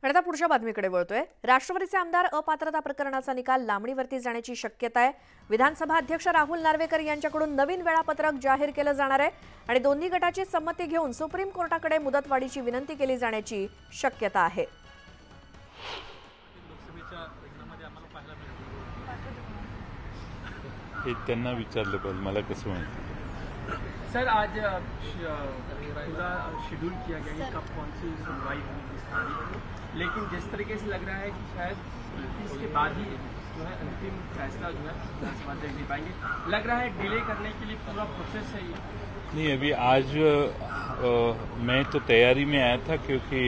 आणि आता पुढच्या बातमीकडे वळतोय। राष्ट्रवादीचे आमदार अपात्रता प्रकरणाचा निकाल लांबणीवरती जाण्याची शक्यता आहे। विधानसभा अध्यक्ष राहुल नार्वेकर यांच्याकडून नवीन वेळापत्रक जाहीर केलं जाणार आहे आणि दोन्ही गटाची संमती घेऊन सुप्रीम कोर्टाकडे मुदतवाढीची विनंती केली जाण्याची शक्यता आहे। त्यांना विचारलं पाहिजे, मला कसं माहिती। सर, आज पूरा शेड्यूल किया गया है कब कौन सी सुनवाई होगी इस तारीख, लेकिन जिस तरीके से लग रहा है कि शायद इसके बाद ही जो है अंतिम फैसला जो है विधानसभा अध्यक्ष दे पाएंगे। लग रहा है डिले करने के लिए पूरा प्रोसेस है ये। नहीं, अभी आज मैं तो तैयारी में आया था क्योंकि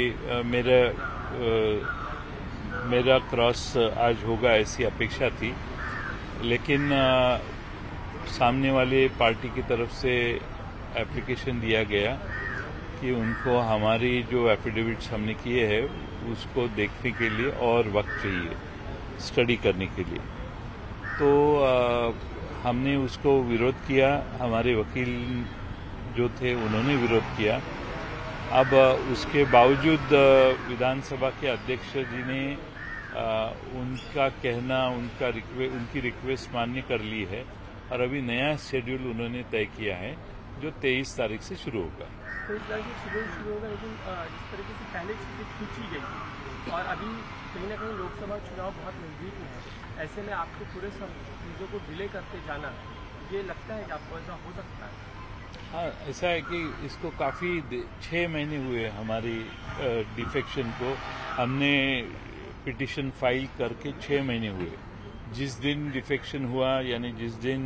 मेरा क्रॉस आज होगा ऐसी अपेक्षा थी, लेकिन सामने वाले पार्टी की तरफ से एप्लीकेशन दिया गया कि उनको हमारी जो एफिडेविट्स हमने किए हैं उसको देखने के लिए और वक्त चाहिए स्टडी करने के लिए। तो हमने उसको विरोध किया, हमारे वकील जो थे उन्होंने विरोध किया। अब उसके बावजूद विधानसभा के अध्यक्ष जी ने उनका कहना, उनकी रिक्वेस्ट मान्य कर ली है और अभी नया शेड्यूल उन्होंने तय किया है जो 23 तारीख से शुरू होगा। 23 तारीख से शेड्यूल शुरू होगा, लेकिन जिस तरीके से पहले चीजें खींची गई थी और अभी कहीं ना कहीं लोकसभा चुनाव बहुत नजदीक में है, ऐसे में आपको पूरे सब चीजों को डिले करते जाना, ये लगता है कि आपको ऐसा हो सकता है? हाँ, ऐसा है कि इसको काफी 6 महीने हुए हमारी डिफेक्शन को। हमने पिटिशन फाइल करके 6 महीने हुए। जिस दिन डिफेक्शन हुआ, यानी जिस दिन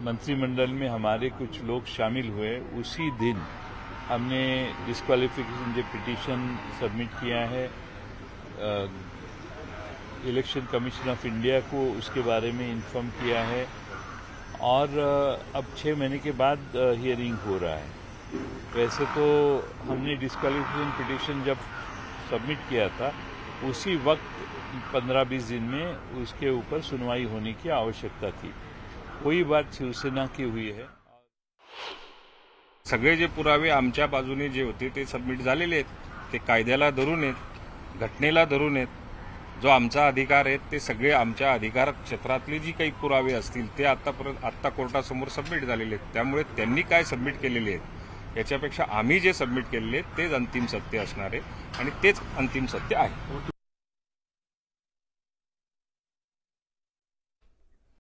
मंत्रिमंडल में हमारे कुछ लोग शामिल हुए, उसी दिन हमने डिस्क्वालिफिकेशन जो पिटीशन सबमिट किया है इलेक्शन कमीशन ऑफ इंडिया को, उसके बारे में इन्फॉर्म किया है और अब 6 महीने के बाद हियरिंग हो रहा है। वैसे तो हमने डिस्क्वालिफिकेशन पिटीशन जब सबमिट किया था उसी वक्त 15-20 दिन में उसके ऊपर सुनवाई होने की आवश्यकता थी। कोई बात शिवसेना की हुई है। सगळे जे पुरावे आमच्या बाजूने जे होते ते सबमिट झालेले आहेत, ते कायद्याला धरून आहेत, घटनेला धरून आहेत। जो आमचा अधिकार आहे ते सगळे आमच्या अधिकार क्षेत्रातले जी काही पुरावे असतील ते आत्ता कोर्टासमोर सबमिट झालेले आहेत। त्यामुळे त्यांनी काय सबमिट केलेले आहेत याच्यापेक्षा आम्ही जे सबमिट केलेले आहेत तेच अंतिम सत्य असणार आहे आणि तेच अंतिम सत्य आहे।